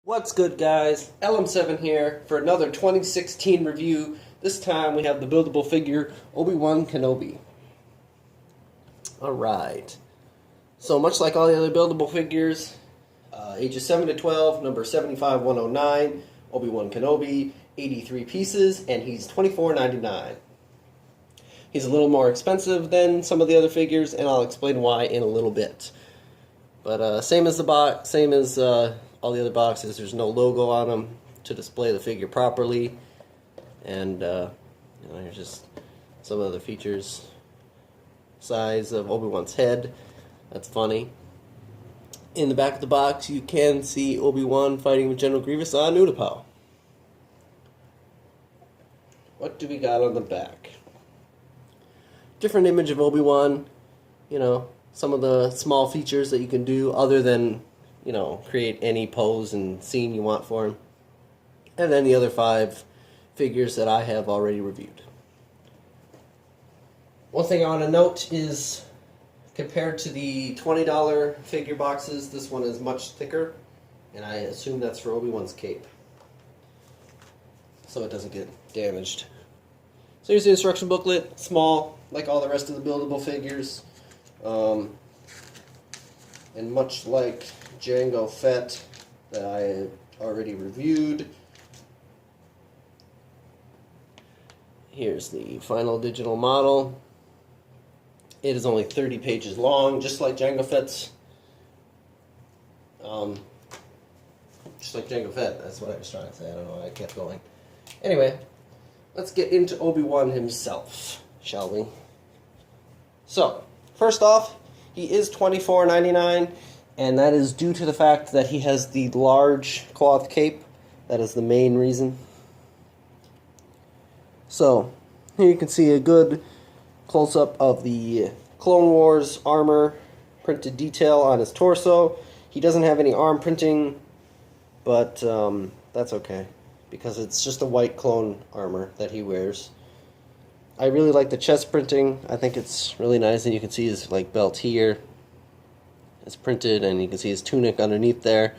What's good, guys? LM7 here for another 2016 review. This time we have the buildable figure Obi-Wan Kenobi. Alright. So much like all the other buildable figures, ages 7 to 12, number 75109, Obi-Wan Kenobi, 83 pieces, and he's $24.99. He's a little more expensive than some of the other figures, and I'll explain why in a little bit. But same as the box, same as all the other boxes, there's no logo on them to display the figure properly. And here's just some other features. Size of Obi-Wan's head, that's funny. In the back of the box, you can see Obi-Wan fighting with General Grievous on Utapau. What do we got on the back? Different image of Obi-Wan, some of the small features that you can do other than, create any pose and scene you want for him. And then the other 5 figures that I have already reviewed. One thing I want to note is, compared to the $20 figure boxes, this one is much thicker, and I assume that's for Obi-Wan's cape, so it doesn't get damaged. So here's the instruction booklet, small, like all the rest of the buildable figures. And much like Jango Fett that I already reviewed, here's the final digital model. It is only 30 pages long, just like Jango Fett's. Just like Jango Fett, that's what I was trying to say. I don't know why I kept going. Anyway, let's get into Obi-Wan himself, shall we? So, first off, he is $24.99, and that is due to the fact that he has the large cloth cape. That is the main reason. So, here you can see a good close-up of the Clone Wars armor printed detail on his torso. He doesn't have any arm printing, but that's okay, because it's just a white clone armor that he wears. I really like the chest printing. I think it's really nice, and you can see his belt here is printed, and you can see his tunic underneath there,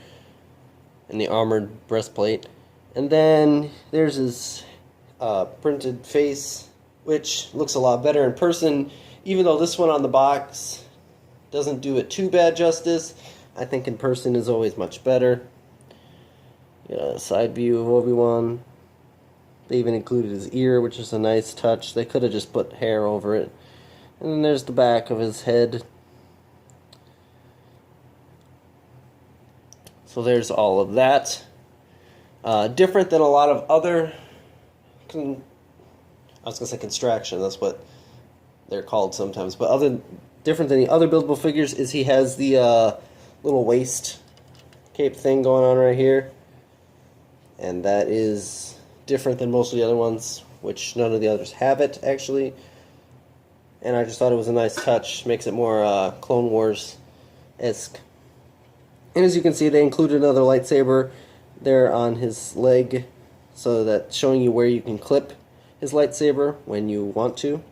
and the armored breastplate. And then there's his printed face, which looks a lot better in person, even though this one on the box doesn't do it too bad justice. I think in person is always much better. Side view of Obi-Wan. They even included his ear, which is a nice touch. They could have just put hair over it. And then there's the back of his head. So there's all of that. Different than a lot of other... I was going to say construction, that's what they're called sometimes. But different than the other buildable figures is he has the little waist cape thing going on right here. And that is different than most of the other ones, which none of the others have it, actually. And I just thought it was a nice touch. Makes it more Clone Wars-esque. And as you can see, they included another lightsaber there on his leg, so that showing you where you can clip his lightsaber when you want to.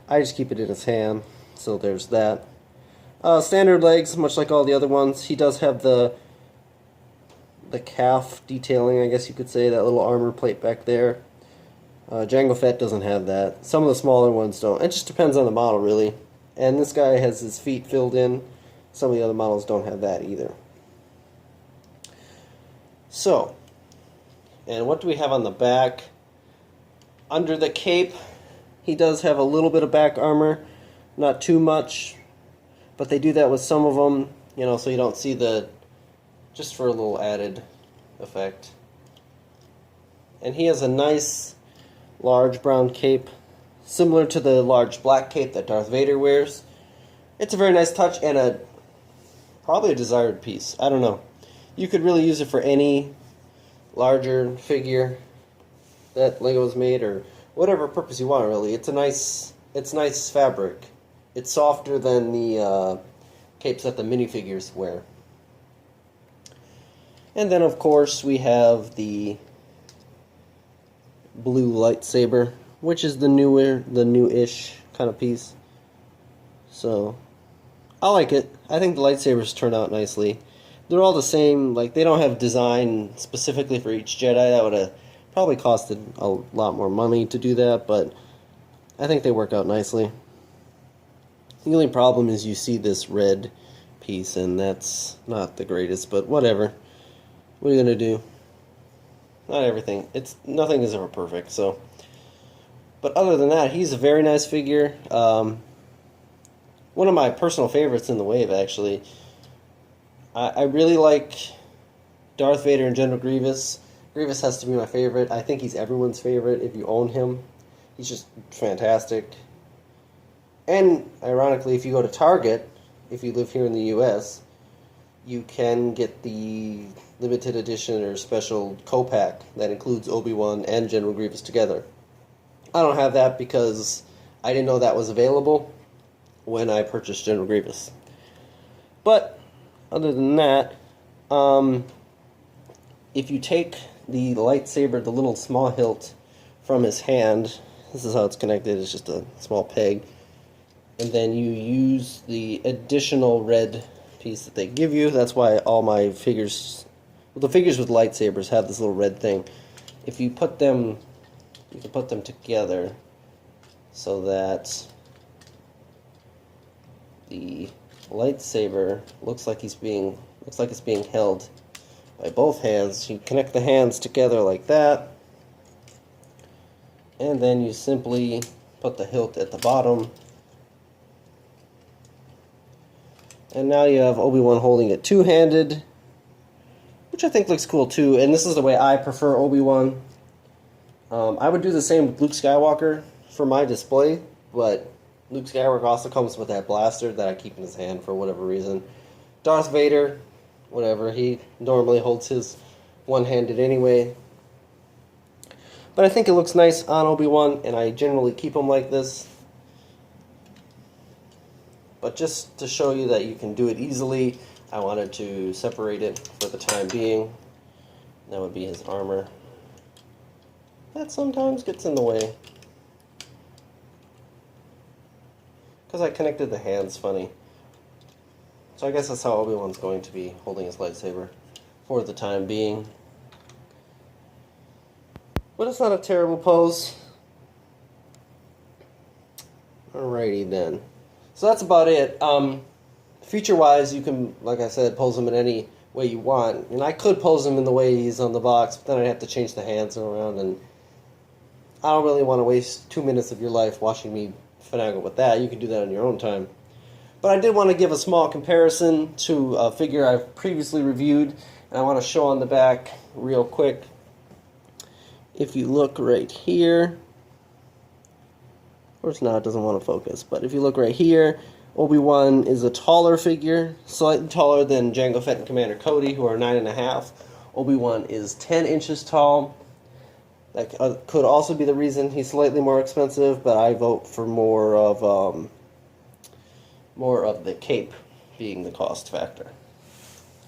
I just keep it in his hand, so there's that. Standard legs, much like all the other ones. He does have the calf detailing, I guess you could say, that little armor plate back there. Jango Fett doesn't have that. Some of the smaller ones don't. It just depends on the model, really. And this guy has his feet filled in. Some of the other models don't have that either. So, and what do we have on the back? Under the cape, he does have a little bit of back armor. Not too much. But they do that with some of them, so you don't see just for a little added effect. And he has a nice large brown cape, similar to the large black cape that Darth Vader wears. It's a very nice touch and probably a desired piece. I don't know. You could really use it for any larger figure that Lego's made, or whatever purpose you want, really. It's nice fabric. It's softer than the capes that the minifigures wear. And then, of course, we have the blue lightsaber, which is the new-ish kind of piece. So, I like it. I think the lightsabers turn out nicely. they're all the same. Like, they don't have design specifically for each Jedi. That would have probably costed a lot more money to do that, but I think they work out nicely. The only problem is you see this red piece, and that's not the greatest, but whatever. What are you gonna do? Not everything. Nothing is ever perfect, so. But other than that, he's a very nice figure. One of my personal favorites in the wave, actually. I really like Darth Vader and General Grievous. Grievous has to be my favorite. I think he's everyone's favorite if you own him. He's just fantastic. And, ironically, if you go to Target, if you live here in the U.S., you can get the limited edition or special co-pack that includes Obi-Wan and General Grievous together. I don't have that because I didn't know that was available when I purchased General Grievous. But, other than that, if you take the lightsaber, the little small hilt from his hand, this is how it's connected, it's just a small peg, and then you use the additional red piece that they give you. That's why all my figures, well, the figures with lightsabers have this little red thing. If you put them, you can put them together so that the lightsaber looks like it's being held by both hands. You connect the hands together like that, and then you simply put the hilt at the bottom. And now you have Obi-Wan holding it two-handed, which I think looks cool too. And this is the way I prefer Obi-Wan. I would do the same with Luke Skywalker for my display, but Luke Skywalker also comes with that blaster that I keep in his hand for whatever reason. Darth Vader, whatever, he normally holds his one-handed anyway. But I think it looks nice on Obi-Wan, and I generally keep him like this. But just to show you that you can do it easily, I wanted to separate it for the time being. That would be his armor. That sometimes gets in the way, because I connected the hands funny. So I guess that's how Obi-Wan's going to be holding his lightsaber for the time being. But it's not a terrible pose. Alrighty then. So that's about it. Feature-wise, you can, like I said, pose him in any way you want. And I could pose him in the way he's on the box, but then I'd have to change the hands around, and I don't really want to waste 2 minutes of your life watching me finagle with that. You can do that on your own time. But I did want to give a small comparison to a figure I've previously reviewed, and I want to show on the back real quick. If you look right here, of course, now it doesn't want to focus, but if you look right here, Obi-Wan is a taller figure, slightly taller than Jango Fett and Commander Cody, who are 9.5. Obi-Wan is 10 inches tall. That could also be the reason he's slightly more expensive, but I vote for more of the cape being the cost factor.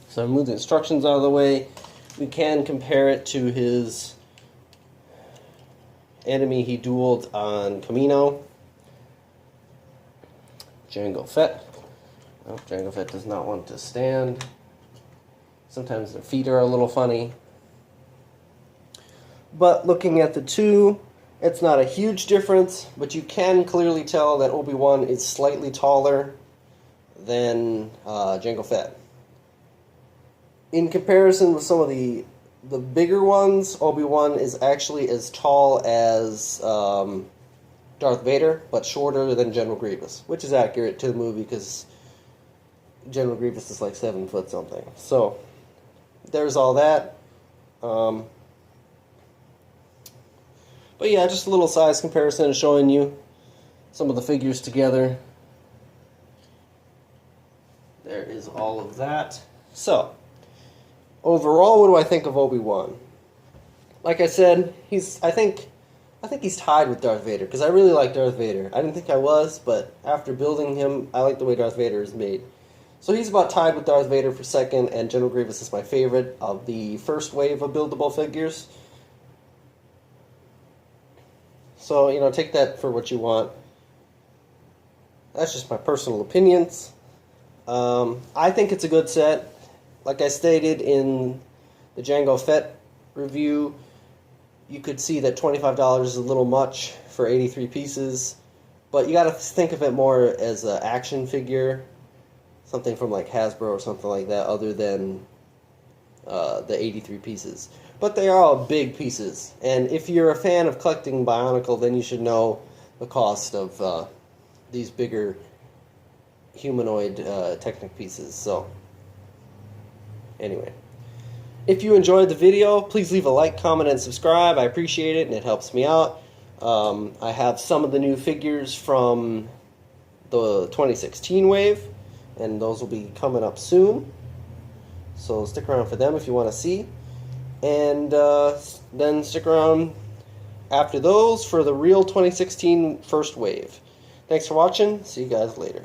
So I move the instructions out of the way. We can compare it to his enemy he dueled on Kamino, Jango Fett. Oh, Jango Fett does not want to stand. Sometimes their feet are a little funny. But looking at the two, it's not a huge difference, but you can clearly tell that Obi-Wan is slightly taller than Jango Fett. In comparison with some of the bigger ones, Obi-Wan is actually as tall as Darth Vader, but shorter than General Grievous, which is accurate to the movie because General Grievous is like 7 foot something. So, there's all that. But yeah, just a little size comparison showing you some of the figures together. There is all of that. So, overall, what do I think of Obi-Wan? Like I said, I think he's tied with Darth Vader, because I really like Darth Vader. I didn't think I was, but after building him, I like the way Darth Vader is made. So he's about tied with Darth Vader for second, and General Grievous is my favorite of the first wave of buildable figures. So, take that for what you want. That's just my personal opinions. I think it's a good set. like I stated in the Jango Fett review, you could see that $25 is a little much for 83 pieces, but you got to think of it more as an action figure, something from like Hasbro or something like that, other than the 83 pieces. But they are all big pieces, and if you're a fan of collecting Bionicle, then you should know the cost of these bigger humanoid Technic pieces. So anyway, if you enjoyed the video, please leave a like, comment, and subscribe. I appreciate it, and it helps me out. I have some of the new figures from the 2016 wave, and those will be coming up soon. So stick around for them if you want to see. And then stick around after those for the real 2016 first wave. Thanks for watching. See you guys later.